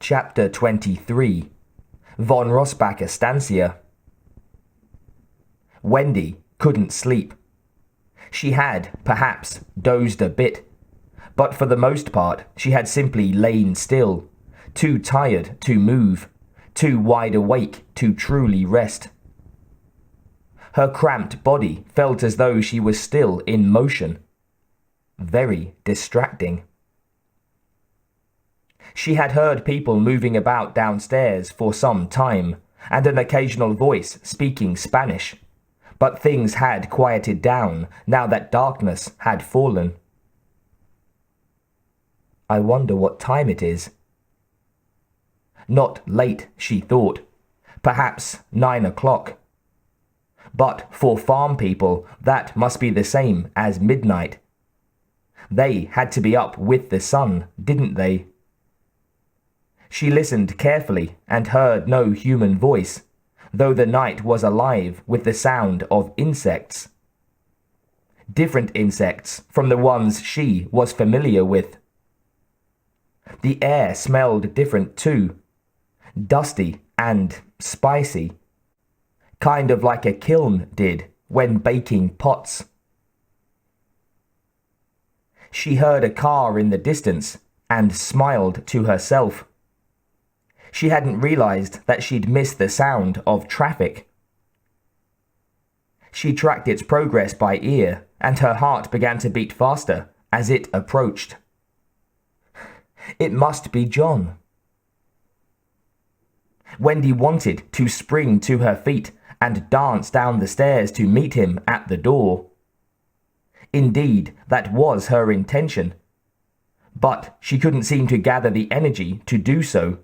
Chapter 23. Von Rossbach Estancia. Wendy couldn't sleep. She had, perhaps, dozed a bit, but for the most part she had simply lain still, too tired to move, too wide awake to truly rest. Her cramped body felt as though she was still in motion. Very distracting. She had heard people moving about downstairs for some time, and an occasional voice speaking Spanish, but things had quieted down now that darkness had fallen. I wonder what time it is. Not late, she thought. Perhaps 9 o'clock. But for farm people, that must be the same as midnight. They had to be up with the sun, didn't they? She listened carefully and heard no human voice, though the night was alive with the sound of insects. Different insects from the ones she was familiar with. The air smelled different too, dusty and spicy, kind of like a kiln did when baking pots. She heard a car in the distance and smiled to herself. She hadn't realized that she'd missed the sound of traffic. She tracked its progress by ear, and her heart began to beat faster as it approached. It must be John. Wendy wanted to spring to her feet and dance down the stairs to meet him at the door. Indeed, that was her intention. But she couldn't seem to gather the energy to do so,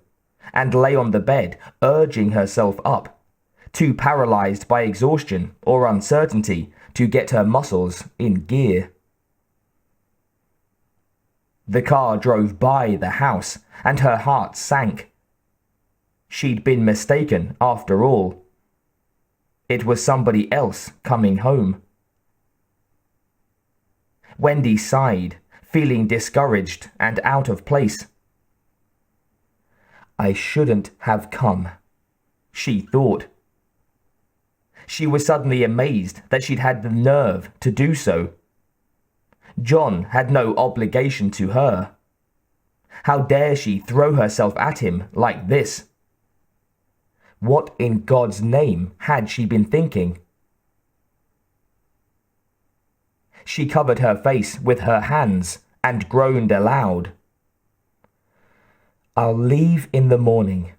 and lay on the bed, urging herself up, too paralyzed by exhaustion or uncertainty to get her muscles in gear. The car drove by the house, and her heart sank. She'd been mistaken after all. It was somebody else coming home. Wendy sighed, feeling discouraged and out of place. I shouldn't have come, she thought. She was suddenly amazed that she'd had the nerve to do so. John had no obligation to her. How dare she throw herself at him like this? What in God's name had she been thinking? She covered her face with her hands and groaned aloud. I'll leave in the morning,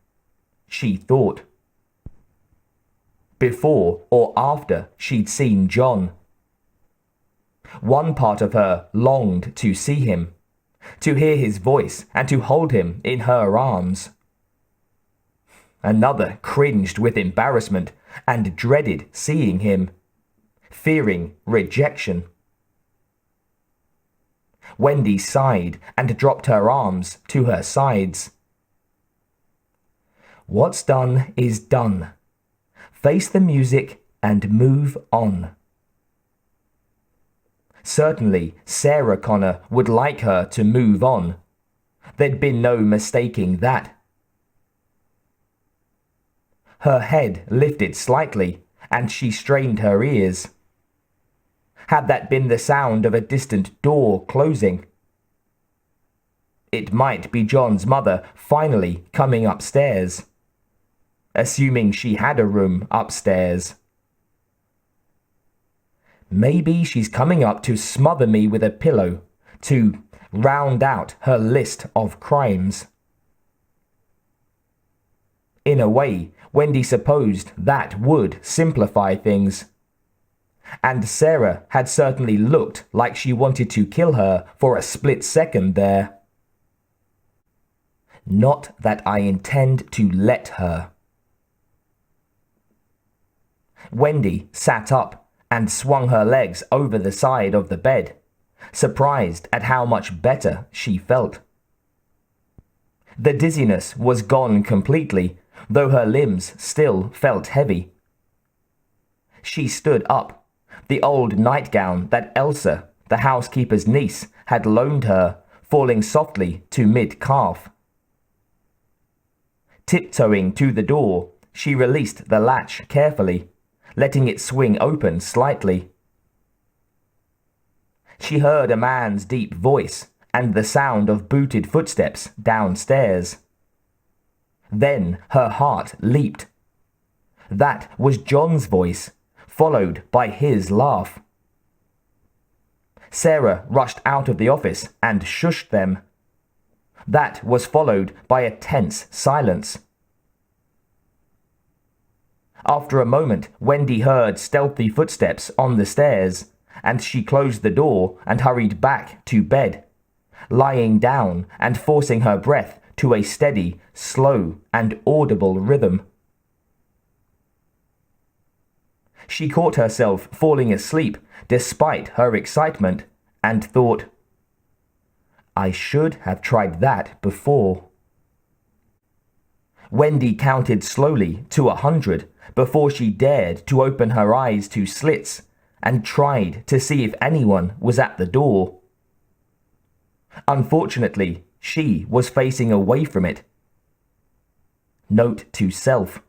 she thought. Before or after she'd seen John. One part of her longed to see him, to hear his voice and to hold him in her arms. Another cringed with embarrassment and dreaded seeing him, fearing rejection. Wendy sighed and dropped her arms to her sides. What's done is done. Face the music and move on. Certainly, Sarah Connor would like her to move on. There'd been no mistaking that. Her head lifted slightly, and she strained her ears. Had that been the sound of a distant door closing? It might be John's mother finally coming upstairs. Assuming she had a room upstairs. Maybe she's coming up to smother me with a pillow, to round out her list of crimes. In a way, Wendy supposed that would simplify things. And Sarah had certainly looked like she wanted to kill her for a split second there. Not that I intend to let her. Wendy sat up and swung her legs over the side of the bed, surprised at how much better she felt. The dizziness was gone completely, though her limbs still felt heavy. She stood up, the old nightgown that Elsa, the housekeeper's niece, had loaned her, falling softly to mid-calf. Tiptoeing to the door, she released the latch carefully, letting it swing open slightly. She heard a man's deep voice and the sound of booted footsteps downstairs. Then her heart leaped. That was John's voice, followed by his laugh. Sarah rushed out of the office and shushed them. That was followed by a tense silence. After a moment, Wendy heard stealthy footsteps on the stairs, and she closed the door and hurried back to bed, lying down and forcing her breath to a steady, slow, and audible rhythm. She caught herself falling asleep despite her excitement and thought, I should have tried that before. Wendy counted slowly to 100 before she dared to open her eyes to slits and tried to see if anyone was at the door. Unfortunately, she was facing away from it. Note to self: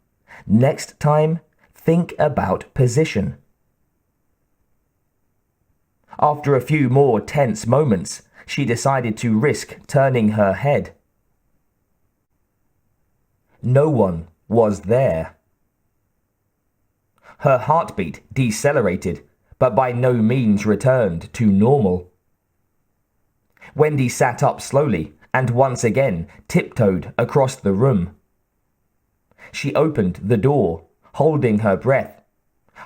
next time, think about position. After a few more tense moments, she decided to risk turning her head. No one was there. Her heartbeat decelerated, but by no means returned to normal. Wendy sat up slowly and once again tiptoed across the room. She opened the door, holding her breath,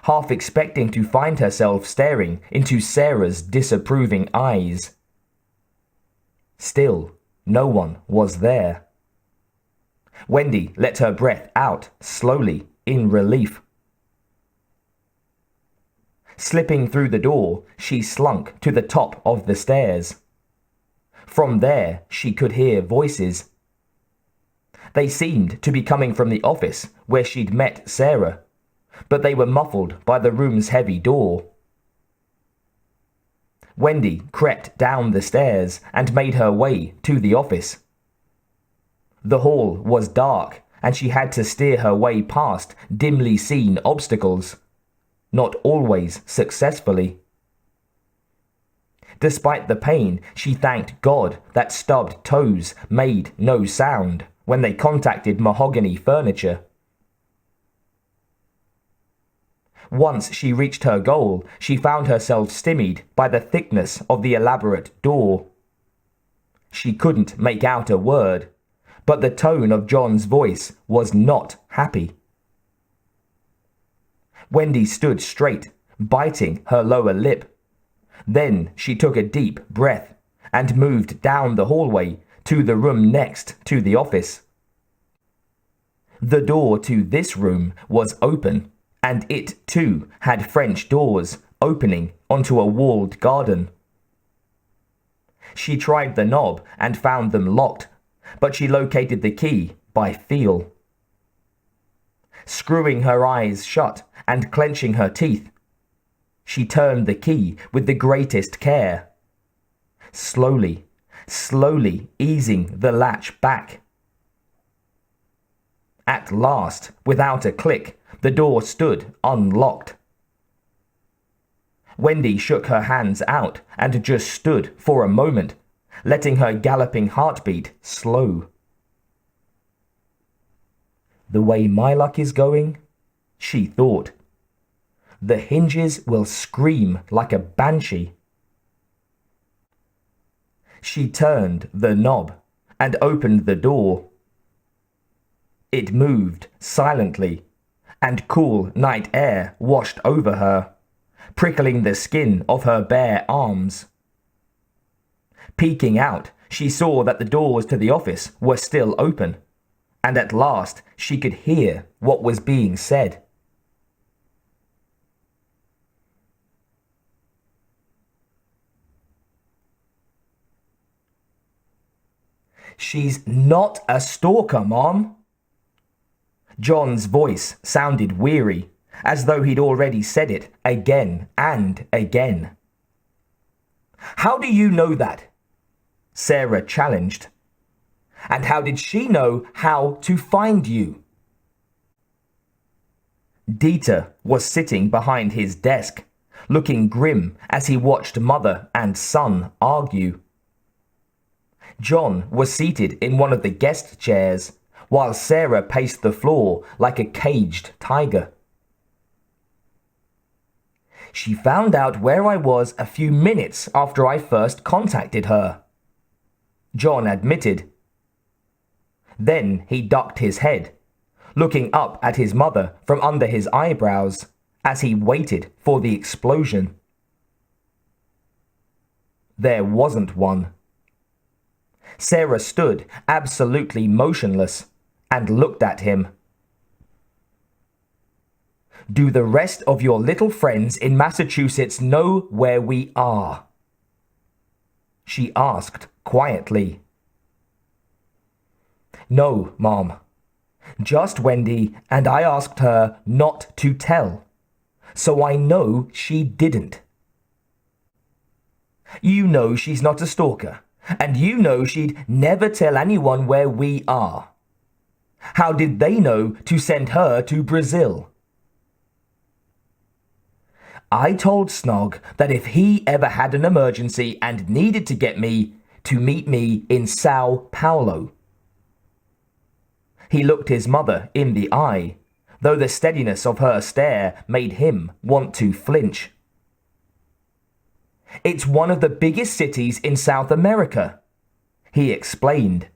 half expecting to find herself staring into Sarah's disapproving eyes. Still, no one was there. Wendy let her breath out slowly in relief. Slipping through the door, she slunk to the top of the stairs. From there, she could hear voices. They seemed to be coming from the office where she'd met Sarah, but they were muffled by the room's heavy door. Wendy crept down the stairs and made her way to the office. The hall was dark, and she had to steer her way past dimly seen obstacles, not always successfully. Despite the pain, she thanked God that stubbed toes made no sound when they contacted mahogany furniture. Once she reached her goal, she found herself stymied by the thickness of the elaborate door. She couldn't make out a word, but the tone of John's voice was not happy. Wendy stood straight, biting her lower lip. Then she took a deep breath and moved down the hallway to the room next to the office. The door to this room was open, and it too had French doors opening onto a walled garden. She tried the knob and found them locked, but she located the key by feel. Screwing her eyes shut and clenching her teeth, she turned the key with the greatest care, slowly easing the latch back. At last, without a click, the door stood unlocked. Wendy shook her hands out and just stood for a moment, letting her galloping heartbeat slow. The way my luck is going, she thought, the hinges will scream like a banshee. She turned the knob and opened the door. It moved silently, and cool night air washed over her, prickling the skin of her bare arms. Peeking out, she saw that the doors to the office were still open, and at last she could hear what was being said. She's not a stalker, Mom. John's voice sounded weary, as though he'd already said it again and again. How do you know that? Sarah challenged. And how did she know how to find you? Dieter was sitting behind his desk, looking grim as he watched mother and son argue. John was seated in one of the guest chairs, while Sarah paced the floor like a caged tiger. She found out where I was a few minutes after I first contacted her, John admitted. Then he ducked his head, looking up at his mother from under his eyebrows as he waited for the explosion. There wasn't one. Sarah stood absolutely motionless and looked at him. Do the rest of your little friends in Massachusetts know where we are? She asked quietly. No, Mom. Just Wendy, and I asked her not to tell. So I know she didn't. You know she's not a stalker, and you know she'd never tell anyone where we are. How did they know to send her to Brazil? I told Snog that if he ever had an emergency and needed to get me, to meet me in Sao Paulo. He looked his mother in the eye, though the steadiness of her stare made him want to flinch. It's one of the biggest cities in South America, he explained.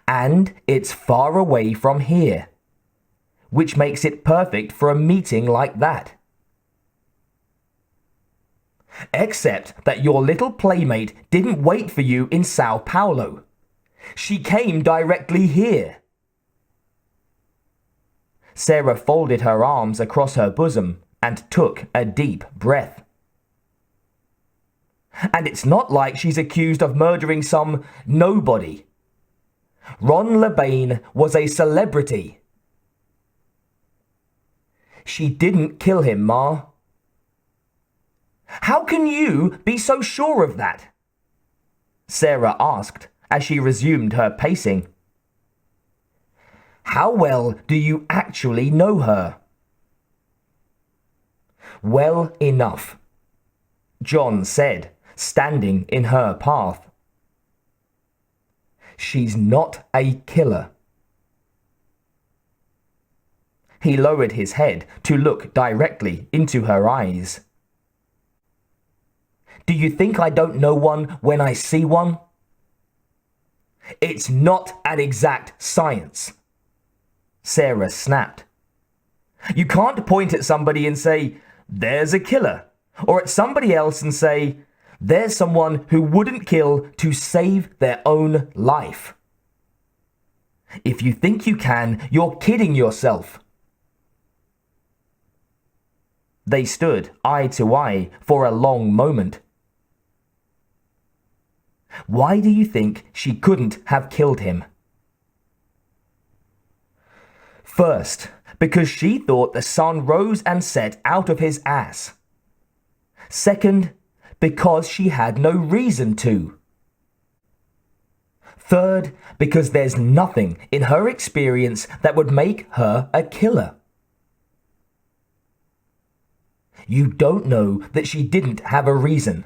And it's far away from here, which makes it perfect for a meeting like that. Except that your little playmate didn't wait for you in Sao Paulo. She came directly here. Sarah folded her arms across her bosom and took a deep breath. And it's not like she's accused of murdering some nobody. Ron LeBain was a celebrity. She didn't kill him, Ma. How can you be so sure of that? Sarah asked as she resumed her pacing. How well do you actually know her? Well enough, John said, standing in her path. She's not a killer. He lowered his head to look directly into her eyes. Do you think I don't know one when I see one? It's not an exact science, Sarah snapped. You can't point at somebody and say, there's a killer, or at somebody else and say, there's someone who wouldn't kill to save their own life. If you think you can, you're kidding yourself. They stood eye to eye for a long moment. Why do you think she couldn't have killed him? First, because she thought the sun rose and set out of his ass. Second, because she had no reason to. Third, because there's nothing in her experience that would make her a killer. You don't know that she didn't have a reason,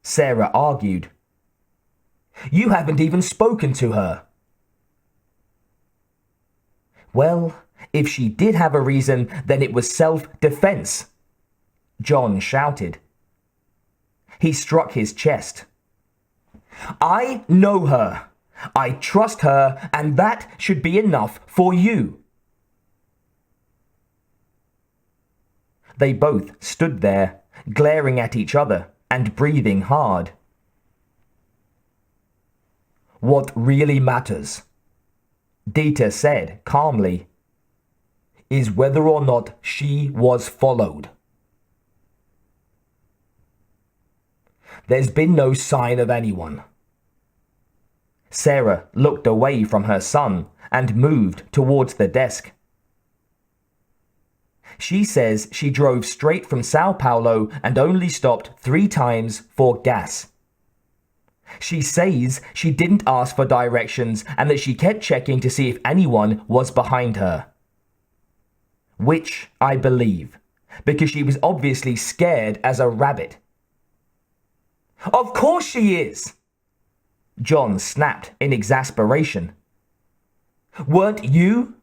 Sarah argued. You haven't even spoken to her. Well, if she did have a reason, then it was self-defense, John shouted. He struck his chest. I know her. I trust her, and that should be enough for you. They both stood there, glaring at each other and breathing hard. What really matters, Dieter said calmly, is whether or not she was followed. There's been no sign of anyone. Sarah looked away from her son and moved towards the desk. She says she drove straight from Sao Paulo and only stopped 3 times for gas. She says she didn't ask for directions and that she kept checking to see if anyone was behind her. Which I believe, because she was obviously scared as a rabbit. Of course she is! John snapped in exasperation. Weren't you?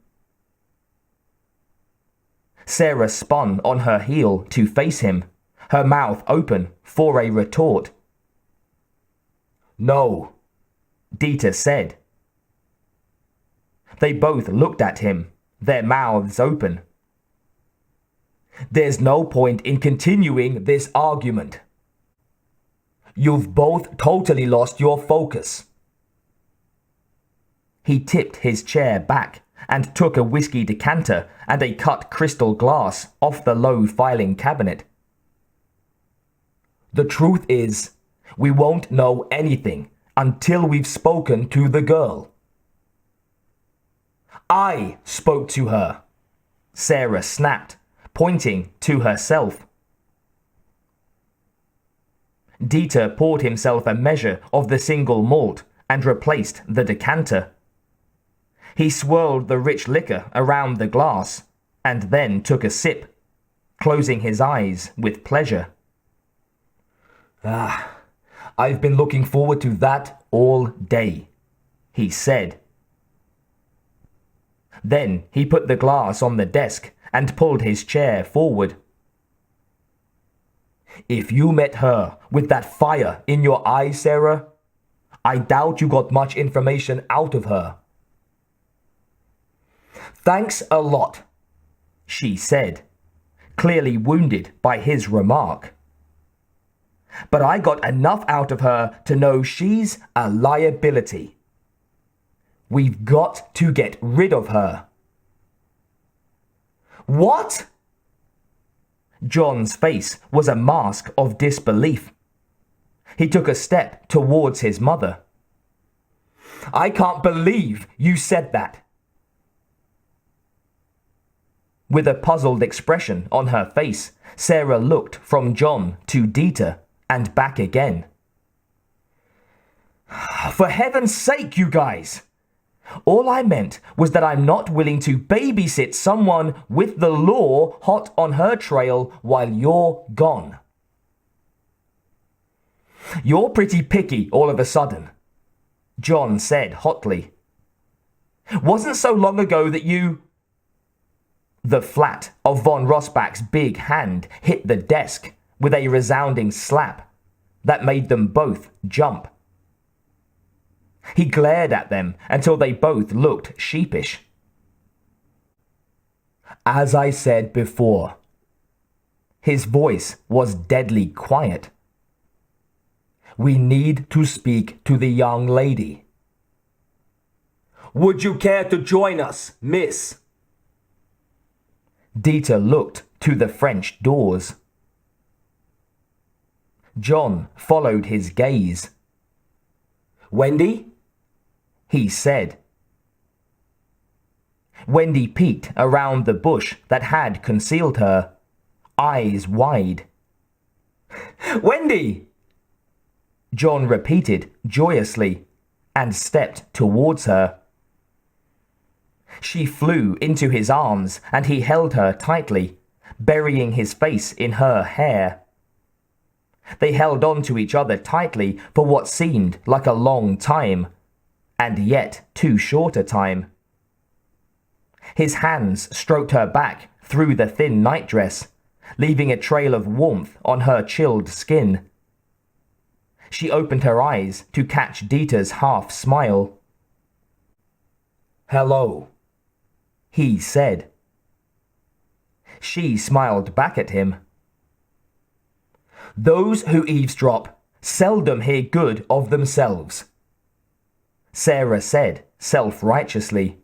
Sarah spun on her heel to face him, her mouth open for a retort. No, Dieter said. They both looked at him, their mouths open. There's no point in continuing this argument. You've both totally lost your focus. He tipped his chair back and took a whiskey decanter and a cut crystal glass off the low filing cabinet. The truth is, we won't know anything until we've spoken to the girl. I spoke to her, Sarah snapped, pointing to herself. Dieter poured himself a measure of the single malt and replaced the decanter. He swirled the rich liquor around the glass and then took a sip, closing his eyes with pleasure. I've been looking forward to that all day, he said. Then he put the glass on the desk and pulled his chair forward. If you met her with that fire in your eyes, Sarah, I doubt you got much information out of her. Thanks a lot, she said, clearly wounded by his remark. But I got enough out of her to know she's a liability. We've got to get rid of her. What? John's face was a mask of disbelief. He took a step towards his mother. I can't believe you said that. With a puzzled expression on her face, Sarah looked from John to Dieter and back again. For heaven's sake, you guys! All I meant was that I'm not willing to babysit someone with the law hot on her trail while you're gone. You're pretty picky all of a sudden, John said hotly. Wasn't so long ago that you... The flat of von Rossbach's big hand hit the desk with a resounding slap that made them both jump. He glared at them until they both looked sheepish. As I said before, his voice was deadly quiet. We need to speak to the young lady. Would you care to join us, miss? Dieter looked to the French doors. John followed his gaze. Wendy? He said. Wendy peeked around the bush that had concealed her, eyes wide. Wendy! John repeated joyously and stepped towards her. She flew into his arms and he held her tightly, burying his face in her hair. They held on to each other tightly for what seemed like a long time, and yet too short a time. His hands stroked her back through the thin nightdress, leaving a trail of warmth on her chilled skin. She opened her eyes to catch Dieter's half smile. Hello, he said. She smiled back at him. Those who eavesdrop seldom hear good of themselves, Sarah said self-righteously.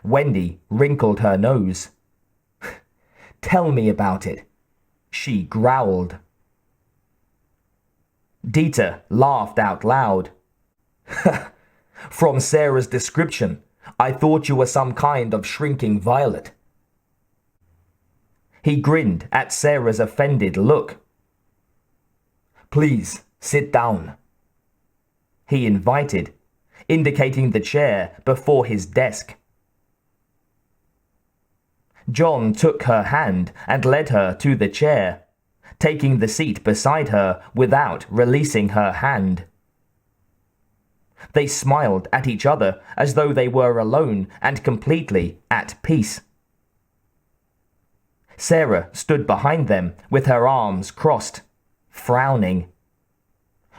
Wendy wrinkled her nose. Tell me about it, she growled. Dieter laughed out loud. From Sarah's description, I thought you were some kind of shrinking violet. He grinned at Sarah's offended look. Please, Sit down, he invited, indicating the chair before his desk. John took her hand and led her to the chair, taking the seat beside her without releasing her hand. They smiled at each other as though they were alone and completely at peace. Sarah stood behind them with her arms crossed, frowning,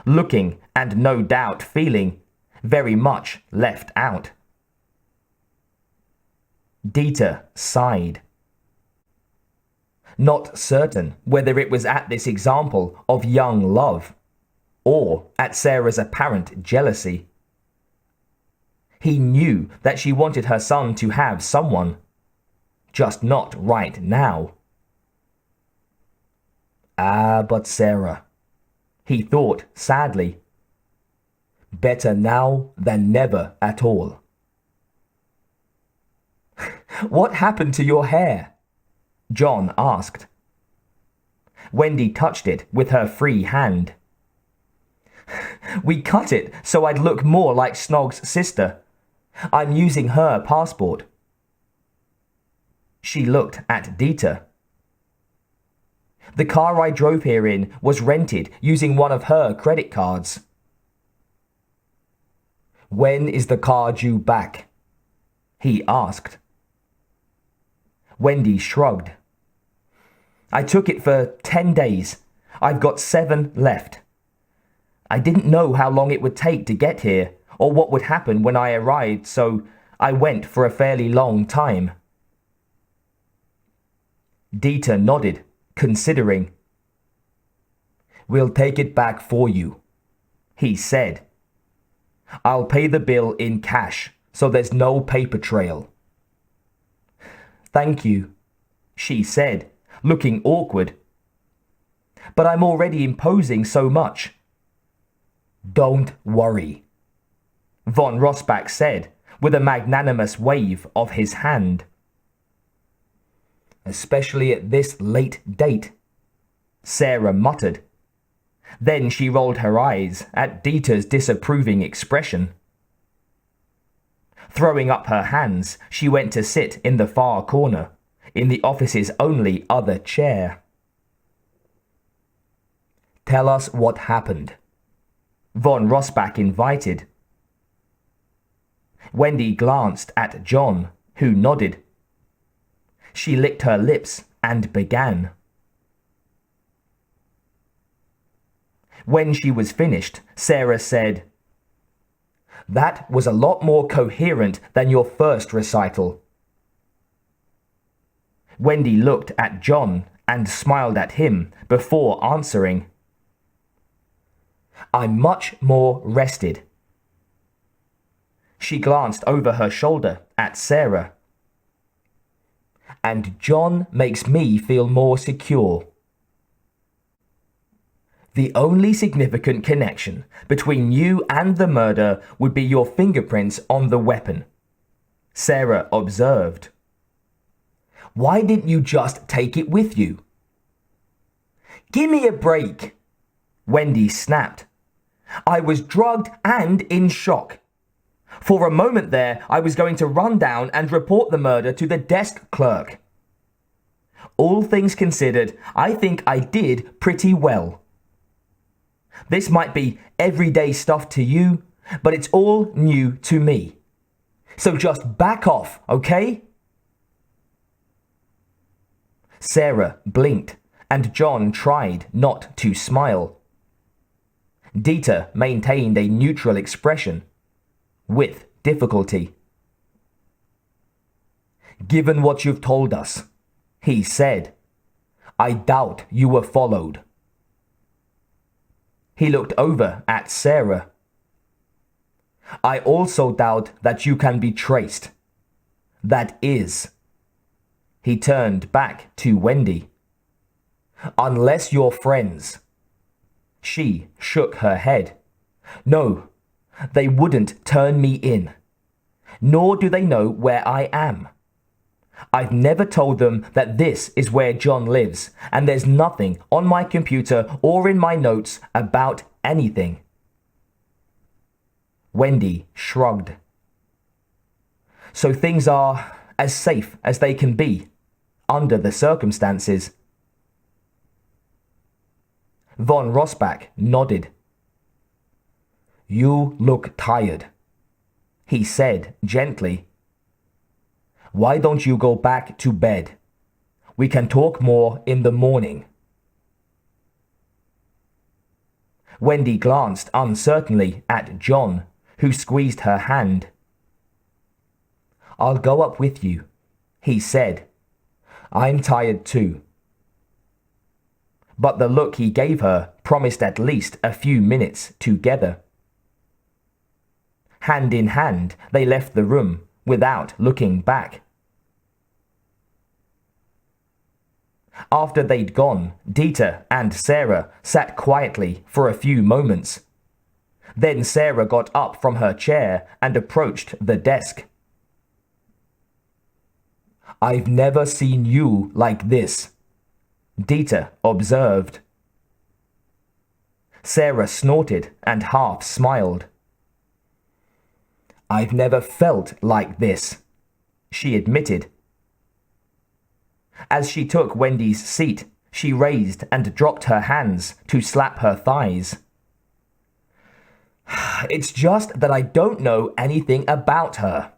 looking and no doubt feeling very much left out. Dieter sighed. Not certain whether it was at this example of young love or at Sarah's apparent jealousy. He knew that she wanted her son to have someone, just not right now. Ah, but Sarah, he thought sadly. Better now than never at all. What happened to your hair? John asked. Wendy touched it with her free hand. We cut it so I'd look more like Snog's sister. I'm using her passport. She looked at Dieter. The car I drove here in was rented using one of her credit cards. When is the car due back? He asked. Wendy shrugged. I took it for 10 days. I've got 7 left. I didn't know how long it would take to get here or what would happen when I arrived, so I went for a fairly long time. Dieter nodded, considering. We'll take it back for you, he said. I'll pay the bill in cash, so there's no paper trail. Thank you, she said, looking awkward. But I'm already imposing so much. Don't worry, von Rossbach said, with a magnanimous wave of his hand. Especially at this late date, Sarah muttered. Then she rolled her eyes at Dieter's disapproving expression. Throwing up her hands, she went to sit in the far corner, in the office's only other chair. Tell us what happened, von Rossbach invited. Wendy glanced at John, who nodded. She licked her lips and began. When she was finished, Sarah said, That was a lot more coherent than your first recital. Wendy looked at John and smiled at him before answering. I'm much more rested. She glanced over her shoulder at Sarah. And John makes me feel more secure. The only significant connection between you and the murder would be your fingerprints on the weapon, Sarah observed. Why didn't you just take it with you? Give me a break, Wendy snapped. I was drugged and in shock. For a moment there, I was going to run down and report the murder to the desk clerk. All things considered, I think I did pretty well. This might be everyday stuff to you, but it's all new to me. So just back off, okay? Sarah blinked, and John tried not to smile. Dieter maintained a neutral expression, with difficulty. Given what you've told us, he said, I doubt you were followed. He looked over at Sarah. I also doubt that you can be traced. That is. He turned back to Wendy. Unless you're friends. She shook her head. No, they wouldn't turn me in. Nor do they know where I am. I've never told them that this is where John lives, and there's nothing on my computer or in my notes about anything. Wendy shrugged. So things are as safe as they can be, under the circumstances. Von Rossbach nodded. You look tired, he said gently. Why don't you go back to bed? We can talk more in the morning. Wendy glanced uncertainly at John, who squeezed her hand. I'll go up with you, he said. I'm tired too. But the look he gave her promised at least a few minutes together. Hand in hand, they left the room without looking back. After they'd gone, Dieter and Sarah sat quietly for a few moments. Then Sarah got up from her chair and approached the desk. I've never seen you like this, Dieter observed. Sarah snorted and half smiled. I've never felt like this, she admitted. As she took Wendy's seat, she raised and dropped her hands to slap her thighs. It's just that I don't know anything about her.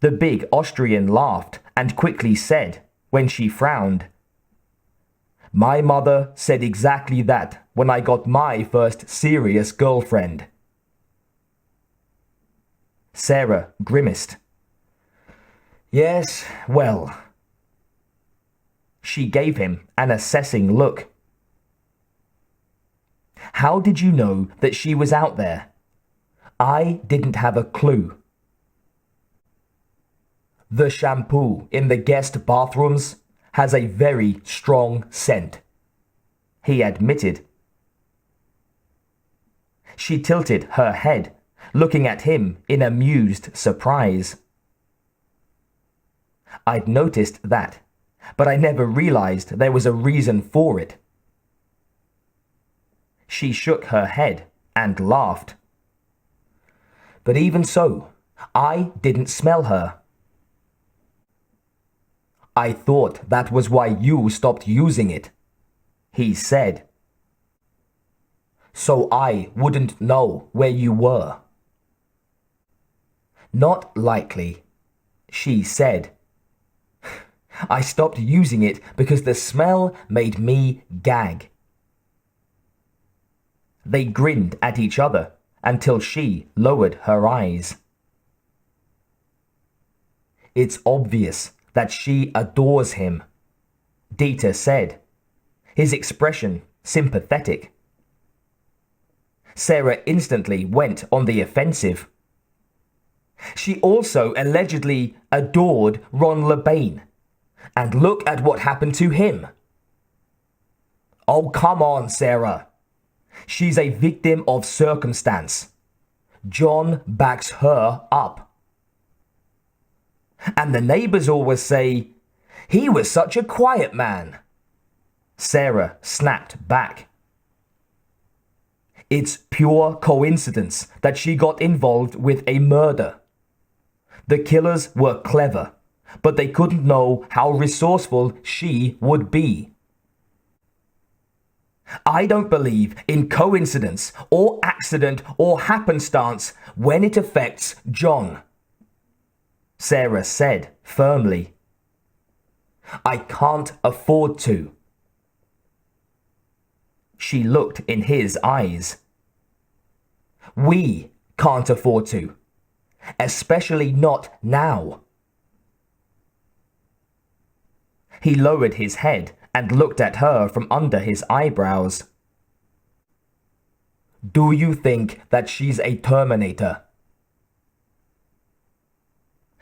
The big Austrian laughed and quickly said, when she frowned, My mother said exactly that when I got my first serious girlfriend. Sarah grimaced. Yes, well. She gave him an assessing look. How did you know that she was out there? I didn't have a clue. The shampoo in the guest bathrooms has a very strong scent, he admitted. She tilted her head, looking at him in amused surprise. I'd noticed that, but I never realized there was a reason for it. She shook her head and laughed. But even so, I didn't smell her. I thought that was why you stopped using it, he said. So I wouldn't know where you were. Not likely, she said. I stopped using it because the smell made me gag. They grinned at each other until she lowered her eyes. It's obvious that she adores him, Dieter said, his expression sympathetic. Sarah instantly went on the offensive. She also allegedly adored Ron LeBain. And look at what happened to him. Oh, come on, Sarah. She's a victim of circumstance. John backs her up. And the neighbors always say, he was such a quiet man. Sarah snapped back. It's pure coincidence that she got involved with a murder. The killers were clever, but they couldn't know how resourceful she would be. I don't believe in coincidence or accident or happenstance when it affects John, Sarah said firmly. I can't afford to. She looked in his eyes. We can't afford to, especially not now. He lowered his head and looked at her from under his eyebrows. Do you think that she's a Terminator?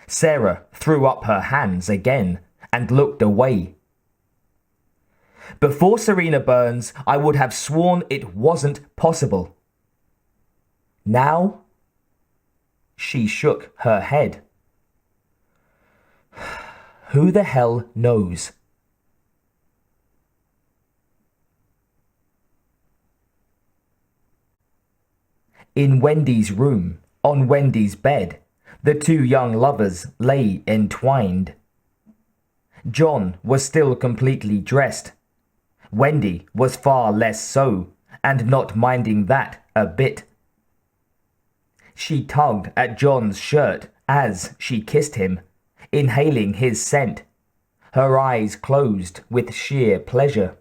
Sarah threw up her hands again and looked away. Before Serena Burns, I would have sworn it wasn't possible. Now? She shook her head. Who the hell knows? In Wendy's room, on Wendy's bed, the two young lovers lay entwined. John was still completely dressed. Wendy was far less so, and not minding that a bit. She tugged at John's shirt as she kissed him, inhaling his scent, her eyes closed with sheer pleasure.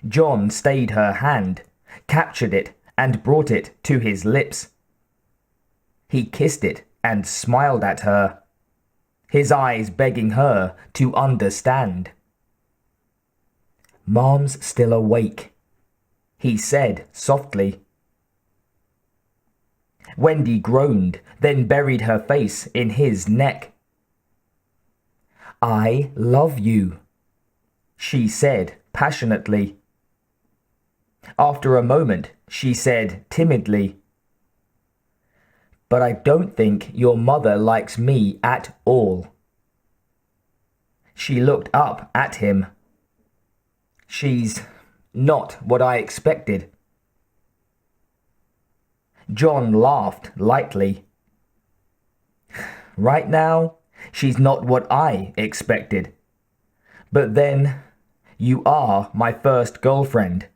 John stayed her hand, captured it, and brought it to his lips. He kissed it and smiled at her, his eyes begging her to understand. "Mom's still awake," he said softly. Wendy groaned, then buried her face in his neck. "I love you," she said passionately. After a moment, she said timidly, "But I don't think your mother likes me at all." She looked up at him. "She's not what I expected." John laughed lightly. "Right now, she's not what I expected. But then, you are my first girlfriend,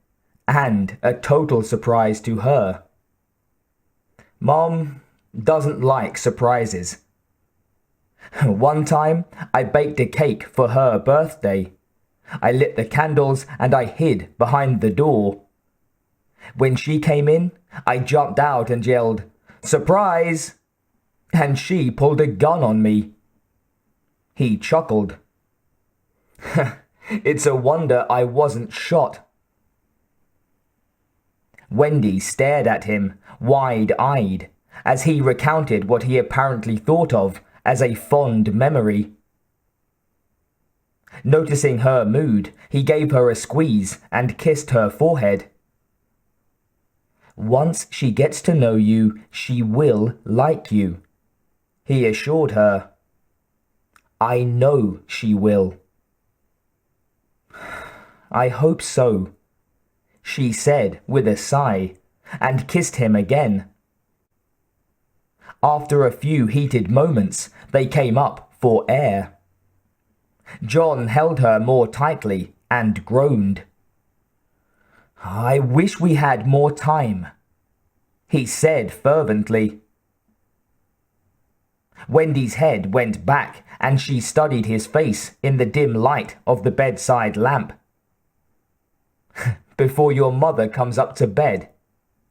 and a total surprise to her. Mom doesn't like surprises. One time, I baked a cake for her birthday. I lit the candles and I hid behind the door. When she came in, I jumped out and yelled, 'Surprise!' And she pulled a gun on me." He chuckled. "It's a wonder I wasn't shot." Wendy stared at him, wide-eyed, as he recounted what he apparently thought of as a fond memory. Noticing her mood, he gave her a squeeze and kissed her forehead. "Once she gets to know you, she will like you," he assured her. "I know she will." "I hope so," she said with a sigh, and kissed him again. After a few heated moments, they came up for air. John held her more tightly and groaned. "I wish we had more time," he said fervently. Wendy's head went back and she studied his face in the dim light of the bedside lamp. "Before your mother comes up to bed,"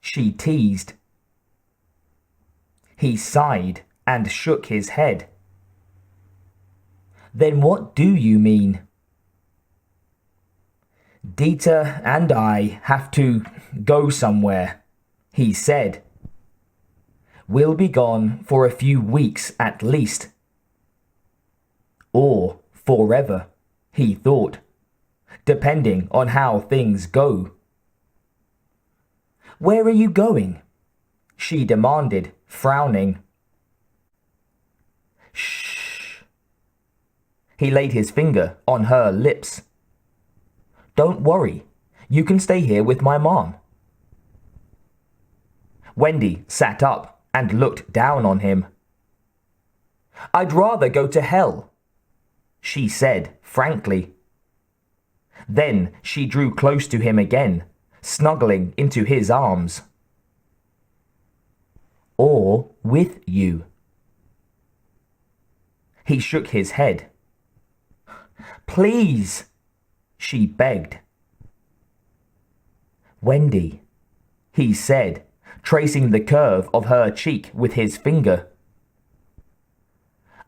she teased. He sighed and shook his head. "Then what do you mean?" "Dieter and I have to go somewhere," he said. "We'll be gone for a few weeks at least." Or forever, he thought, depending on how things go. "Where are you going?" she demanded, frowning. "Shh." He laid his finger on her lips. "Don't worry, you can stay here with my mom." Wendy sat up and looked down on him. "I'd rather go to hell," she said frankly. Then she drew close to him again, snuggling into his arms. "Or with you." He shook his head. "Please," she begged. "Wendy," he said, tracing the curve of her cheek with his finger.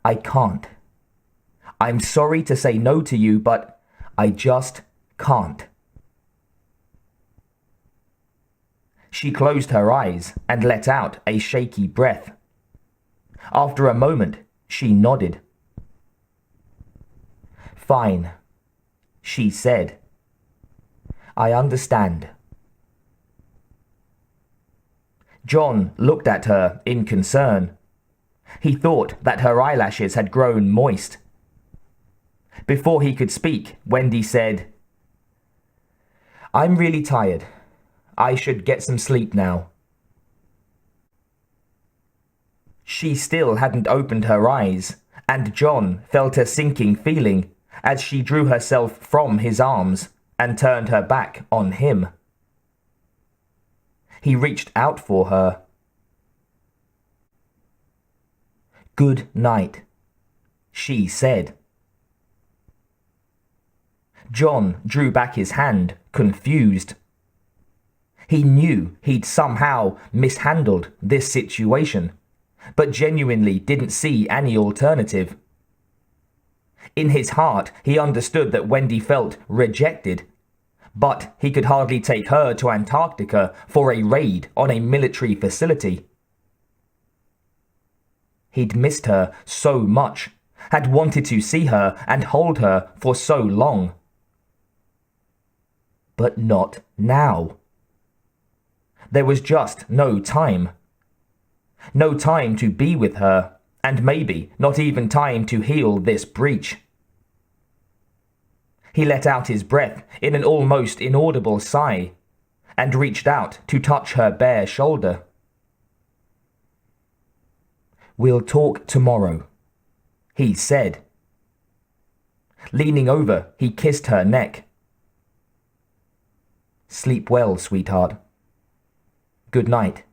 "I can't. I'm sorry to say no to you, but I just can't." She closed her eyes and let out a shaky breath. After a moment, she nodded. "Fine," she said. "I understand." John looked at her in concern. He thought that her eyelashes had grown moist. Before he could speak, Wendy said, "I'm really tired. I should get some sleep now. She still hadn't opened her eyes, and John felt a sinking feeling as she drew herself from his arms and turned her back on him. He reached out for her. "Good night," she said. John drew back his hand, confused. He knew he'd somehow mishandled this situation, but genuinely didn't see any alternative. In his heart, he understood that Wendy felt rejected, but he could hardly take her to Antarctica for a raid on a military facility. He'd missed her so much, had wanted to see her and hold her for so long. But not now. There was just no time. No time to be with her, and maybe not even time to heal this breach. He let out his breath in an almost inaudible sigh, and reached out to touch her bare shoulder. "We'll talk tomorrow," he said. Leaning over, he kissed her neck. "Sleep well, sweetheart. Good night."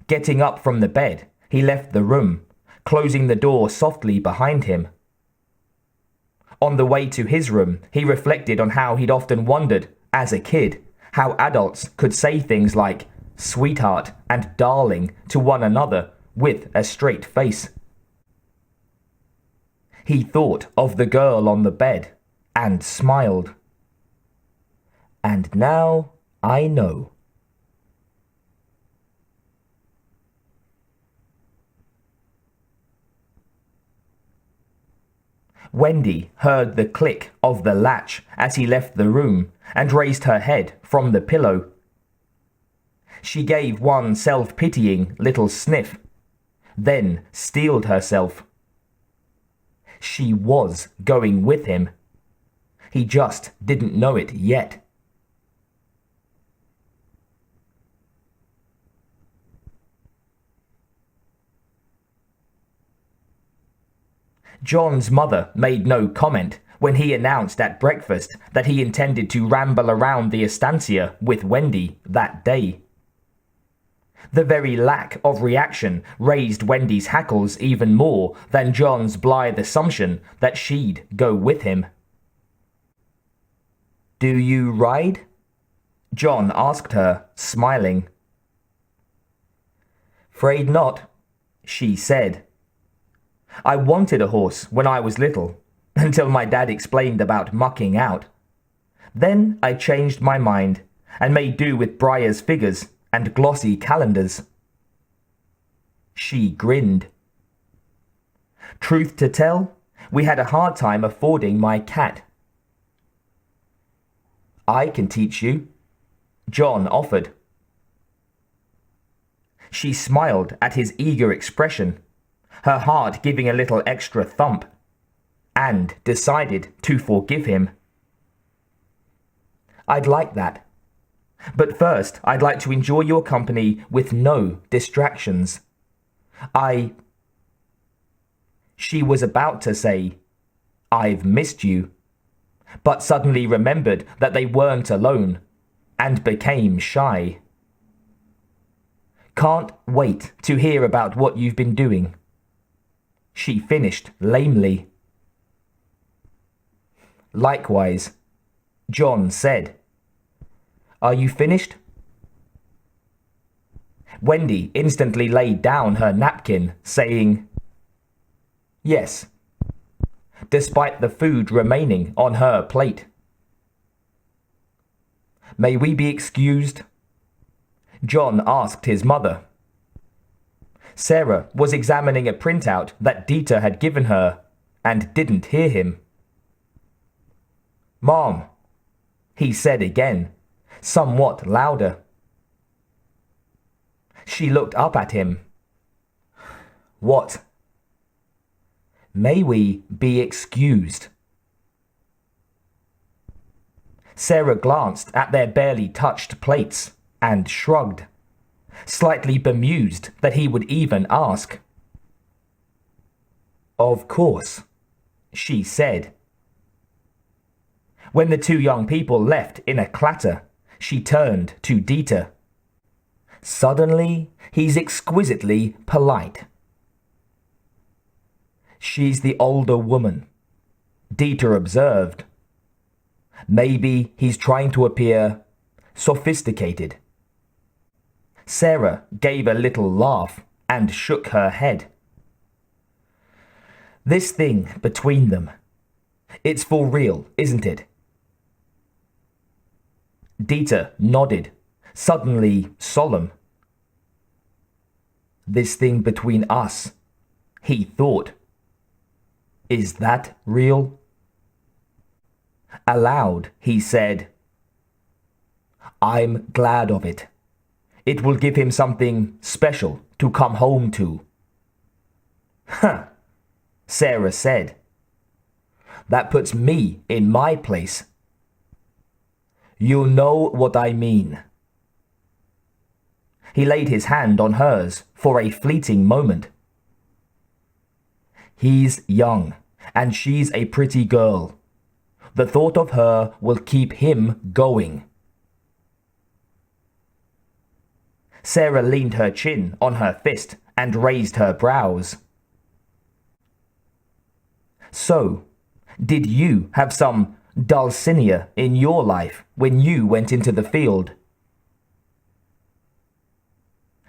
Getting up from the bed, he left the room, closing the door softly behind him. On the way to his room, he reflected on how he'd often wondered, as a kid, how adults could say things like sweetheart and darling to one another with a straight face. He thought of the girl on the bed and smiled. And now I know. Wendy heard the click of the latch as he left the room and raised her head from the pillow. She gave one self-pitying little sniff, then steeled herself. She was going with him. He just didn't know it yet. John's mother made no comment when he announced at breakfast that he intended to ramble around the estancia with Wendy that day. The very lack of reaction raised Wendy's hackles even more than John's blithe assumption that she'd go with him. "Do you ride?" John asked her, smiling. "'Fraid not," she said. "I wanted a horse when I was little, until my dad explained about mucking out. Then I changed my mind and made do with Breyer's figures and glossy calendars." She grinned. "Truth to tell, we had a hard time affording my cat." "I can teach you," John offered. She smiled at his eager expression, her heart giving a little extra thump, and decided to forgive him. "I'd like that. But first, I'd like to enjoy your company with no distractions. She was about to say, "I've missed you," but suddenly remembered that they weren't alone, and became shy. "Can't wait to hear about what you've been doing," she finished lamely. "Likewise," John said. "Are you finished?" Wendy instantly laid down her napkin, saying, "Yes," despite the food remaining on her plate. "May we be excused?" John asked his mother. Sarah was examining a printout that Dieter had given her and didn't hear him. "Mom," he said again, somewhat louder. She looked up at him. "What?" "May we be excused?" Sarah glanced at their barely touched plates and shrugged. slightly bemused that he would even ask. "Of course," she said. When the two young people left in a clatter, she turned to Dieter. Suddenly, he's exquisitely polite. "She's the older woman," Dieter observed. "Maybe he's trying to appear sophisticated." Sarah gave a little laugh and shook her head. "This thing between them, it's for real, isn't it?" Dieter nodded, suddenly solemn. "This thing between us," he thought. "Is that real?" Aloud, he said, "I'm glad of it. It will give him something special to come home to." "Huh," Sarah said. "That puts me in my place." "You know what I mean." He laid his hand on hers for a fleeting moment. "He's young, and she's a pretty girl. The thought of her will keep him going." Sarah leaned her chin on her fist and raised her brows. "So, did you have some Dulcinea in your life when you went into the field?"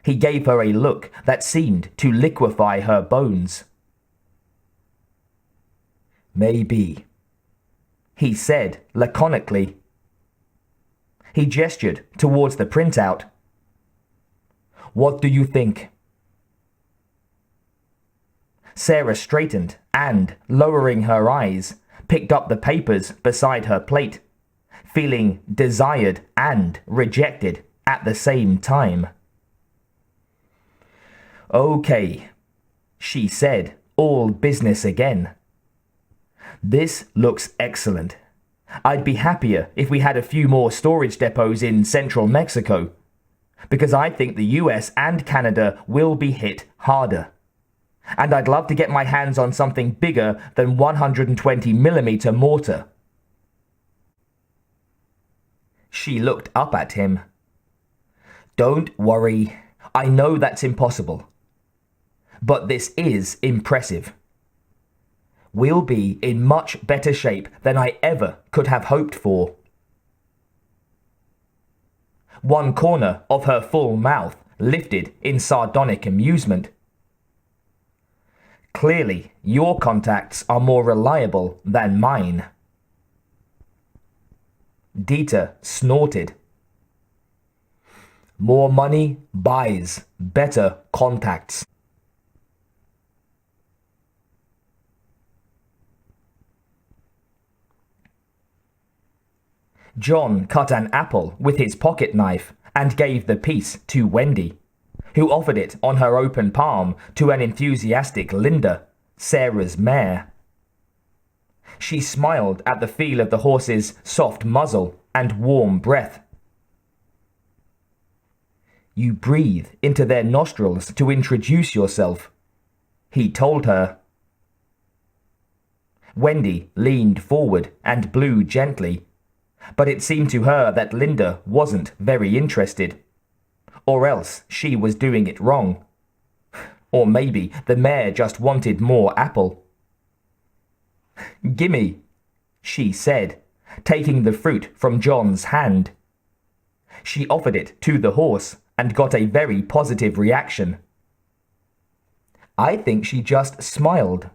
He gave her a look that seemed to liquefy her bones. "Maybe," he said laconically. He gestured towards the printout. "What do you think?" Sarah straightened and, lowering her eyes, picked up the papers beside her plate, feeling desired and rejected at the same time. "Okay," she said, all business again. "This looks excellent. I'd be happier if we had a few more storage depots in central Mexico, because I think the US and Canada will be hit harder. And I'd love to get my hands on something bigger than 120mm mortar." She looked up at him. "Don't worry, I know that's impossible. But this is impressive. We'll be in much better shape than I ever could have hoped for." One corner of her full mouth lifted in sardonic amusement. "Clearly, your contacts are more reliable than mine." Dieter snorted. "More money buys better contacts." John cut an apple with his pocket knife and gave the piece to Wendy, who offered it on her open palm to an enthusiastic Linda, Sarah's mare. She smiled at the feel of the horse's soft muzzle and warm breath. "You breathe into their nostrils to introduce yourself," he told her. Wendy leaned forward and blew gently, but it seemed to her that Linda wasn't very interested. Or else she was doing it wrong. Or maybe the mare just wanted more apple. "Gimme," she said, taking the fruit from John's hand. She offered it to the horse and got a very positive reaction. I think she just smiled.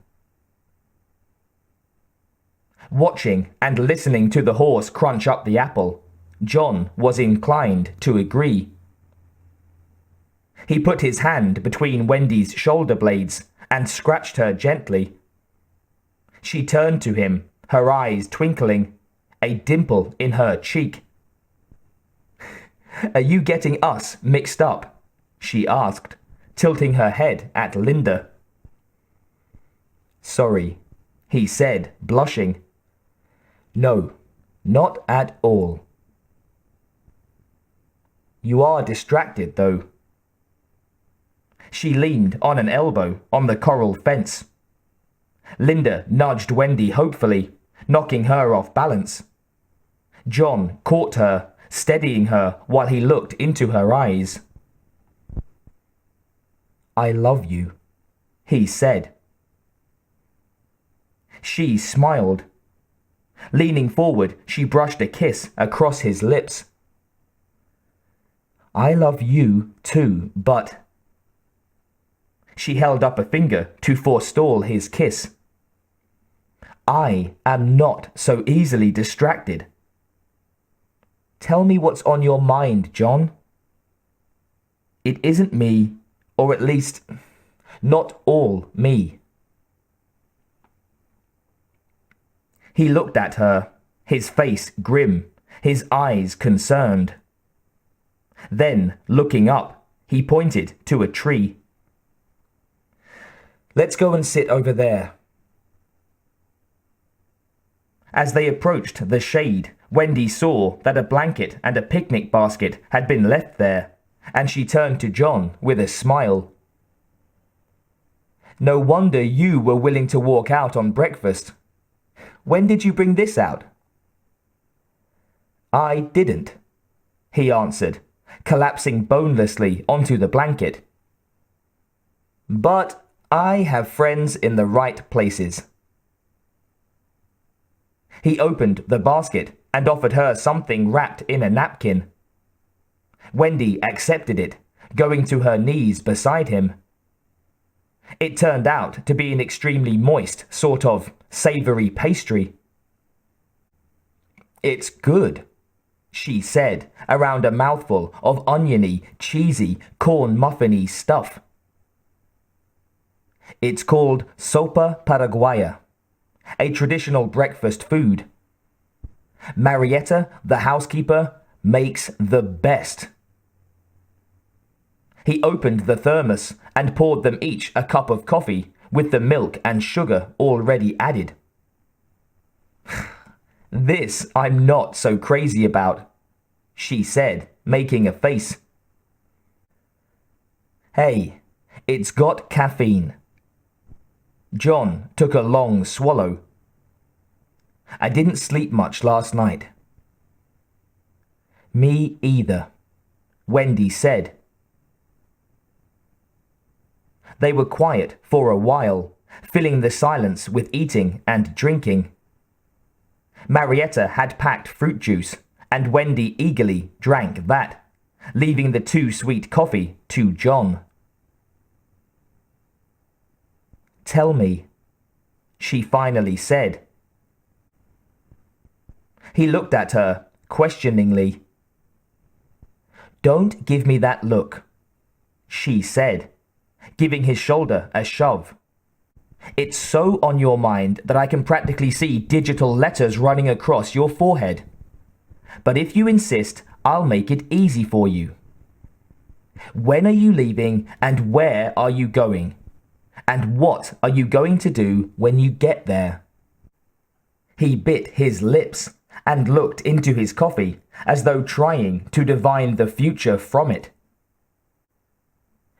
Watching and listening to the horse crunch up the apple, John was inclined to agree. He put his hand between Wendy's shoulder blades and scratched her gently. She turned to him, her eyes twinkling, a dimple in her cheek. "Are you getting us mixed up?" she asked, tilting her head at Linda. "Sorry," he said, blushing. "No, not at all." "You are distracted, though," She leaned on an elbow on the coral fence. Linda nudged Wendy hopefully, knocking her off balance. John caught her, steadying her while he looked into her eyes. "I love you," he said. She smiled. Leaning forward, she brushed a kiss across his lips. "I love you too, but..." She held up a finger to forestall his kiss. "I am not so easily distracted. Tell me what's on your mind, John." "It isn't me, or at least, not all me." He looked at her, his face grim, his eyes concerned. Then, looking up, he pointed to a tree. "Let's go and sit over there." As they approached the shade, Wendy saw that a blanket and a picnic basket had been left there, and she turned to John with a smile. "No wonder you were willing to walk out on breakfast. When did you bring this out?" "I didn't," he answered, collapsing bonelessly onto the blanket. "But I have friends in the right places." He opened the basket and offered her something wrapped in a napkin. Wendy accepted it, going to her knees beside him. It turned out to be an extremely moist sort of savory pastry. "It's good," she said, around a mouthful of oniony, cheesy, corn muffiny stuff. "It's called sopa paraguaya, a traditional breakfast food. Marietta, the housekeeper, makes the best." He opened the thermos and poured them each a cup of coffee with the milk and sugar already added. "This I'm not so crazy about," she said, making a face. "Hey, it's got caffeine." John took a long swallow. "I didn't sleep much last night." "Me either," Wendy said. They were quiet for a while, filling the silence with eating and drinking. Marietta had packed fruit juice, and Wendy eagerly drank that, leaving the too sweet coffee to John. "Tell me," she finally said. He looked at her questioningly. "Don't give me that look," she said, giving his shoulder a shove. "It's so on your mind that I can practically see digital letters running across your forehead. But if you insist, I'll make it easy for you. When are you leaving and where are you going? And what are you going to do when you get there?" He bit his lips and looked into his coffee as though trying to divine the future from it.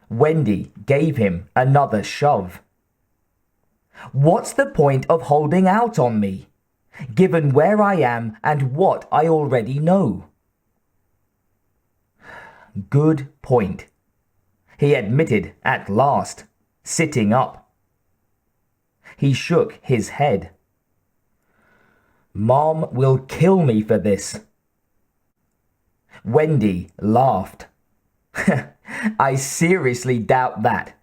Wendy gave him another shove. "What's the point of holding out on me, given where I am and what I already know?" "Good point," he admitted at last, sitting up. He shook his head. "Mom will kill me for this." Wendy laughed. "I seriously doubt that.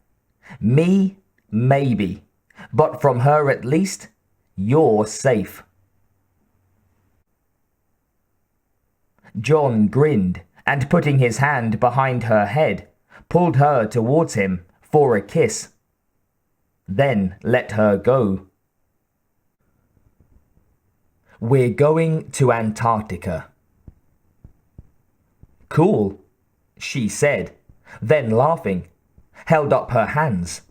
Me, maybe. But from her at least, you're safe." John grinned and, putting his hand behind her head, pulled her towards him for a kiss. Then let her go. "We're going to Antarctica." "Cool," she said, then laughing, held up her hands.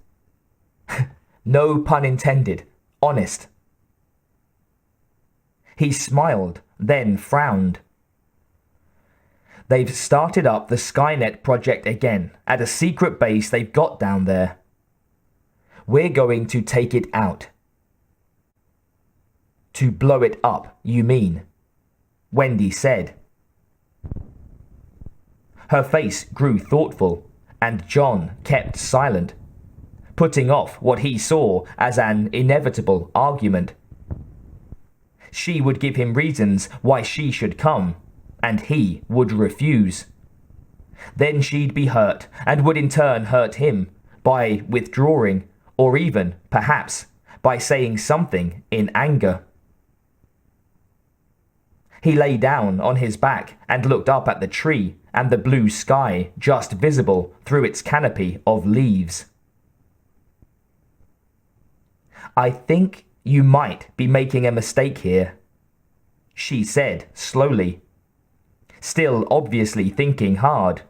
No pun intended, honest. He smiled, then frowned. They've started up the Skynet project again at a secret base they've got down there. We're going to take it out. To blow it up, you mean? Wendy said. Her face grew thoughtful, and John kept silent, putting off what he saw as an inevitable argument. She would give him reasons why she should come, and he would refuse. Then she'd be hurt, and would in turn hurt him by withdrawing, or even, perhaps, by saying something in anger. He lay down on his back and looked up at the tree and the blue sky just visible through its canopy of leaves. I think you might be making a mistake here, she said slowly, still obviously thinking hard.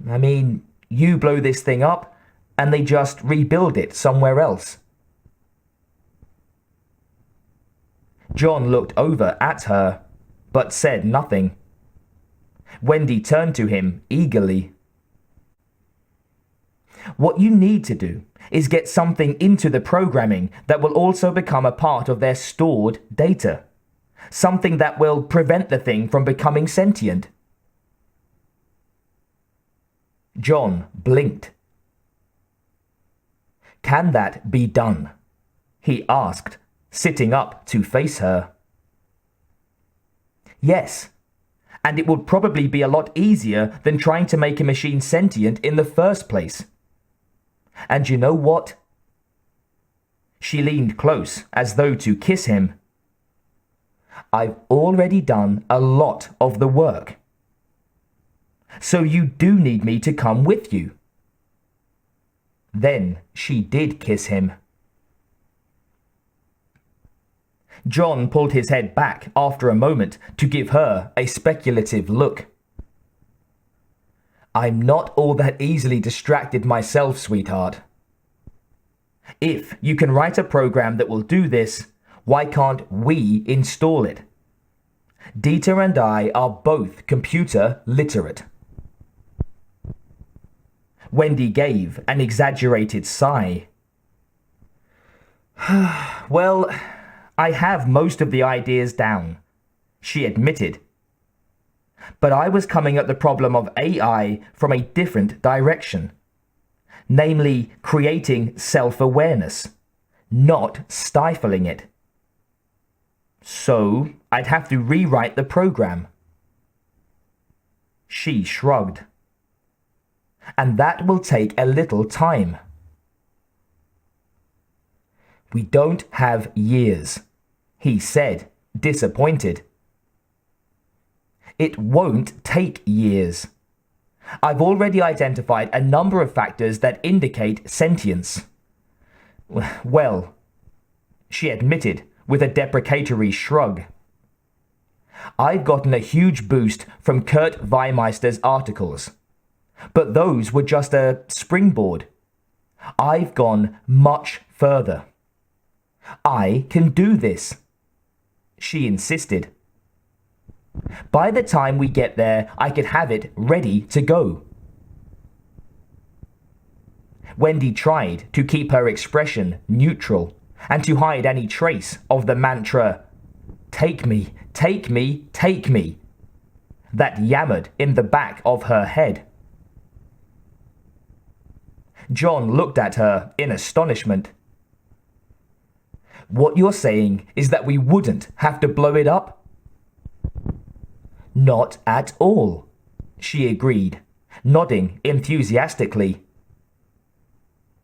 I mean, you blow this thing up and they just rebuild it somewhere else. John looked over at her, but said nothing. Wendy turned to him eagerly. What you need to do is get something into the programming that will also become a part of their stored data. Something that will prevent the thing from becoming sentient. John blinked. Can that be done? He asked, sitting up to face her. Yes, and it would probably be a lot easier than trying to make a machine sentient in the first place. And you know what? She leaned close as though to kiss him. I've already done a lot of the work. So you do need me to come with you. Then she did kiss him. John pulled his head back after a moment to give her a speculative look. I'm not all that easily distracted myself, sweetheart. If you can write a program that will do this, why can't we install it? Dieter and I are both computer literate. Wendy gave an exaggerated sigh. Well, I have most of the ideas down, she admitted. But I was coming at the problem of AI from a different direction. Namely, creating self-awareness, not stifling it. So, I'd have to rewrite the program. She shrugged. And that will take a little time. We don't have years, he said, disappointed. It won't take years. I've already identified a number of factors that indicate sentience. Well, she admitted with a deprecatory shrug. I've gotten a huge boost from Kurt Weimeister's articles, but those were just a springboard. I've gone much further. I can do this, she insisted. By the time we get there, I could have it ready to go. Wendy tried to keep her expression neutral and to hide any trace of the mantra, "Take me, take me, take me," that yammered in the back of her head. John looked at her in astonishment. What you're saying is that we wouldn't have to blow it up? Not at all, she agreed, nodding enthusiastically.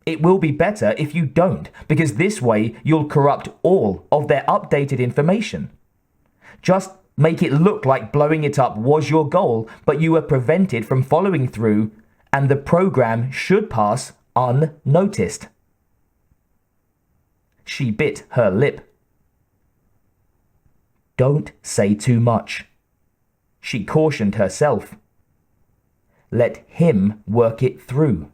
It will be better if you don't, because this way you'll corrupt all of their updated information. Just make it look like blowing it up was your goal, but you were prevented from following through, and the program should pass unnoticed. She bit her lip. Don't say too much, she cautioned herself. Let him work it through.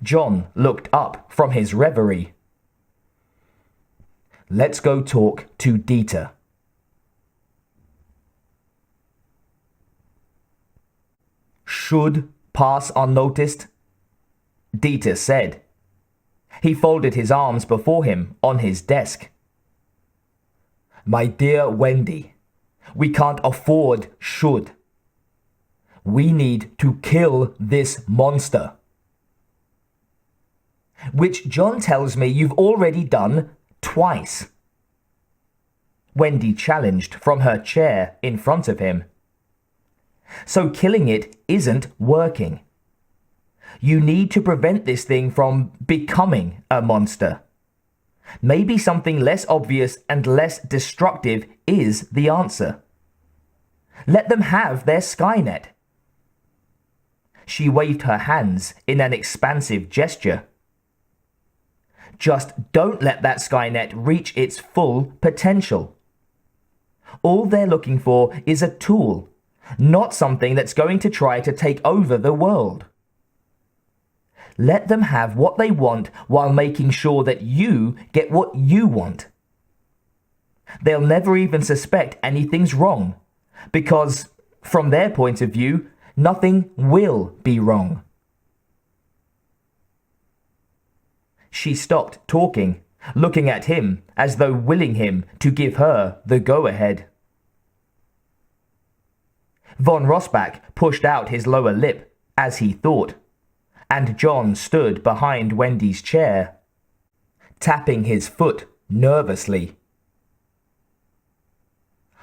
John looked up from his reverie. Let's go talk to Dieter, should pass unnoticed? Dieter said. He folded his arms before him on his desk. My dear Wendy, we can't afford should. We need to kill this monster. Which John tells me you've already done twice. Wendy challenged from her chair in front of him. So killing it isn't working. You need to prevent this thing from becoming a monster. Maybe something less obvious and less destructive is the answer. Let them have their Skynet. She waved her hands in an expansive gesture. Just don't let that Skynet reach its full potential. All they're looking for is a tool, not something that's going to try to take over the world. Let them have what they want while making sure that you get what you want. They'll never even suspect anything's wrong, because, from their point of view, nothing will be wrong. She stopped talking, looking at him as though willing him to give her the go-ahead. Von Rossbach pushed out his lower lip, as he thought, and John stood behind Wendy's chair, tapping his foot nervously.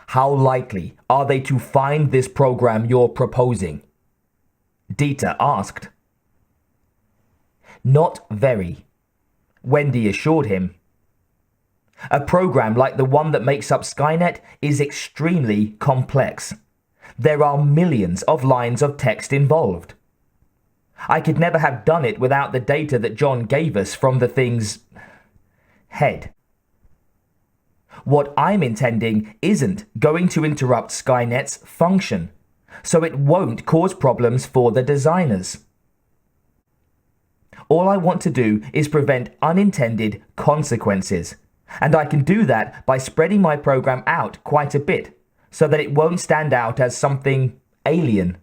How likely are they to find this program you're proposing? Dieter asked. Not very, Wendy assured him. A program like the one that makes up Skynet is extremely complex. There are millions of lines of text involved. I could never have done it without the data that John gave us from the thing's head. What I'm intending isn't going to interrupt Skynet's function, so it won't cause problems for the designers. All I want to do is prevent unintended consequences, and I can do that by spreading my program out quite a bit, so that it won't stand out as something alien.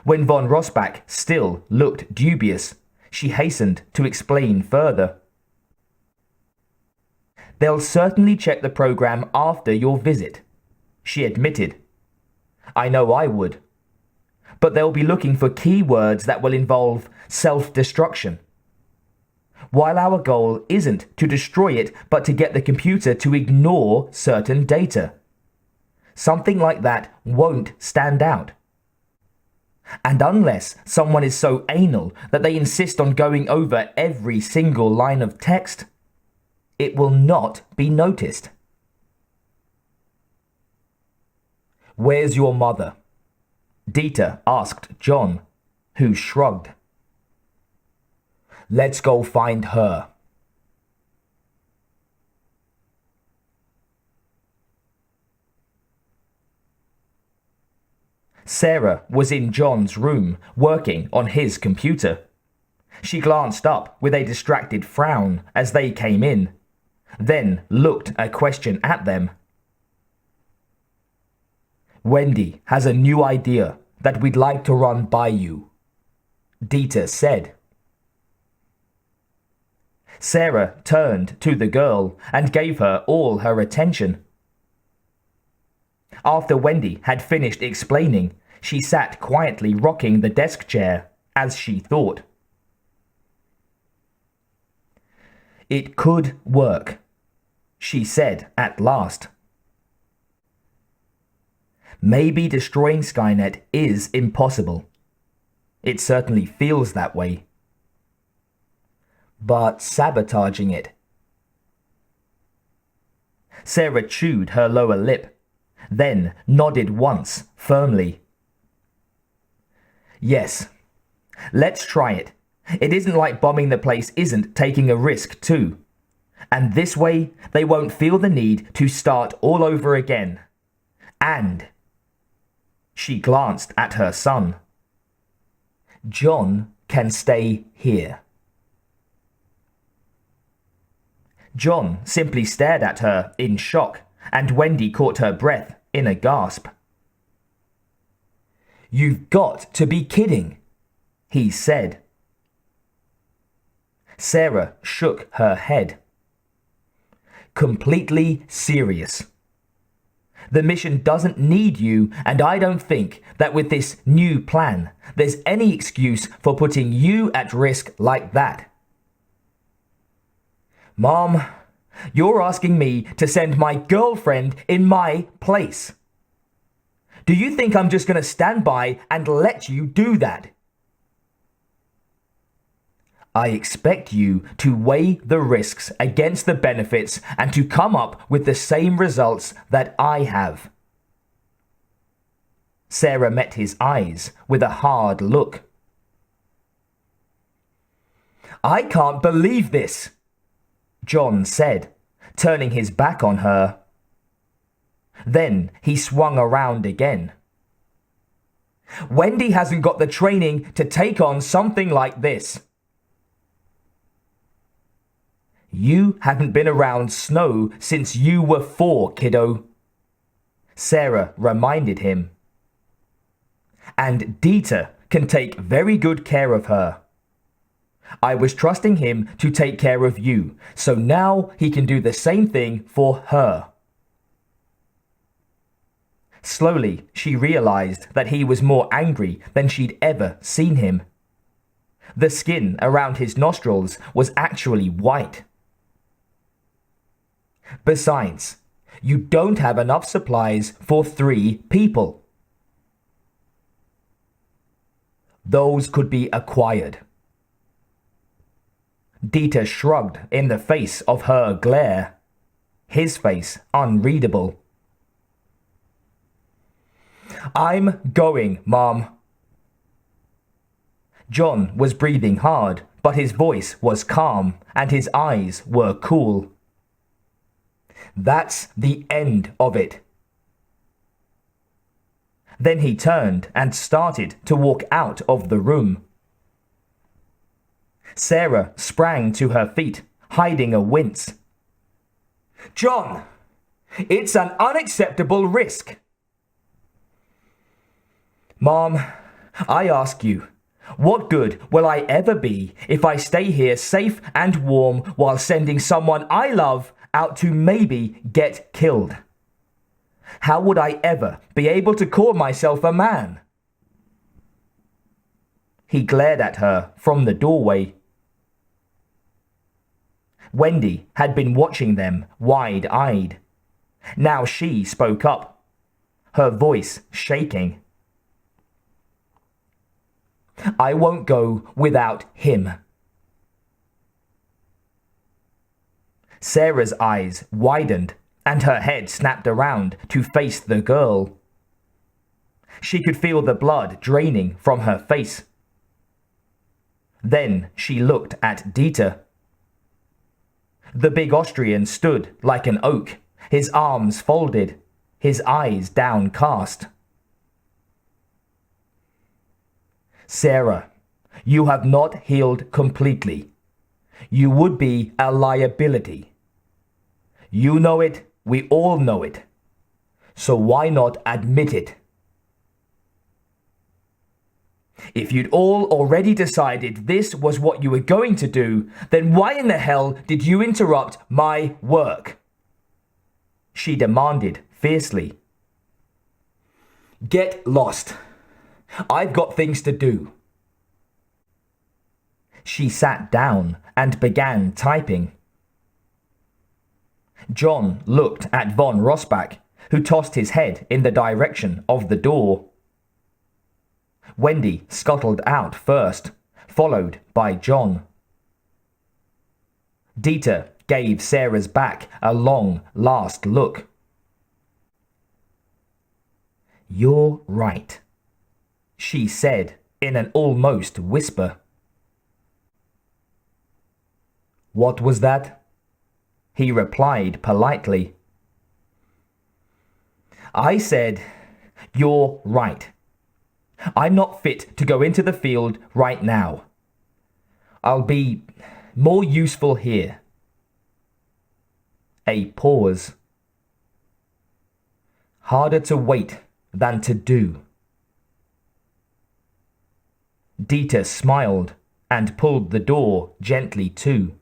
When von Rossbach still looked dubious, she hastened to explain further. They'll certainly check the program after your visit, she admitted. I know I would. But they'll be looking for keywords that will involve self-destruction. While our goal isn't to destroy it, but to get the computer to ignore certain data. Something like that won't stand out. And unless someone is so anal that they insist on going over every single line of text, it will not be noticed. Where's your mother? Dieter asked John, who shrugged. Let's go find her. Sarah was in John's room, working on his computer. She glanced up with a distracted frown as they came in, then looked a question at them. Wendy has a new idea that we'd like to run by you, Dieter said. Sarah turned to the girl and gave her all her attention. After Wendy had finished explaining, she sat quietly rocking the desk chair as she thought. It could work, she said at last. Maybe destroying Skynet is impossible. It certainly feels that way. But sabotaging it. Sarah chewed her lower lip, then nodded once firmly. Yes, let's try it. It isn't like bombing the place isn't taking a risk too. And this way, they won't feel the need to start all over again. And she glanced at her son. John can stay here. John simply stared at her in shock, and Wendy caught her breath in a gasp. You've got to be kidding, he said. Sarah shook her head. Completely serious. The mission doesn't need you, and I don't think that with this new plan, there's any excuse for putting you at risk like that. Mom, you're asking me to send my girlfriend in my place. Do you think I'm just going to stand by and let you do that? I expect you to weigh the risks against the benefits and to come up with the same results that I have. Sarah met his eyes with a hard look. I can't believe this, John said, turning his back on her. Then he swung around again. Wendy hasn't got the training to take on something like this. You haven't been around snow since you were 4, kiddo, Sarah reminded him. And Dieter can take very good care of her. I was trusting him to take care of you, so now he can do the same thing for her. Slowly, she realized that he was more angry than she'd ever seen him. The skin around his nostrils was actually white. Besides, you don't have enough supplies for 3 people. Those could be acquired. Dieter shrugged in the face of her glare, his face unreadable. I'm going, Mom. John was breathing hard, but his voice was calm and his eyes were cool. That's the end of it. Then he turned and started to walk out of the room. Sarah sprang to her feet, hiding a wince. John, it's an unacceptable risk. Mom, I ask you, what good will I ever be if I stay here safe and warm while sending someone I love out to maybe get killed? How would I ever be able to call myself a man? He glared at her from the doorway. Wendy had been watching them wide-eyed. Now she spoke up, her voice shaking. I won't go without him. Sarah's eyes widened and her head snapped around to face the girl. She could feel the blood draining from her face. Then she looked at Dieter. The big Austrian stood like an oak, his arms folded, his eyes downcast. Sarah, you have not healed completely. You would be a liability. You know it, we all know it. So why not admit it? If you'd all already decided this was what you were going to do, then why in the hell did you interrupt my work? She demanded fiercely. Get lost. I've got things to do. She sat down and began typing. John looked at von Rossbach, who tossed his head in the direction of the door. Wendy scuttled out first, followed by John. Dieter gave Sarah's back a long, last look. You're right, she said in an almost whisper. What was that? He replied politely. I said, you're right. I'm not fit to go into the field right now. I'll be more useful here. A pause. Harder to wait than to do. Dieter smiled and pulled the door gently to.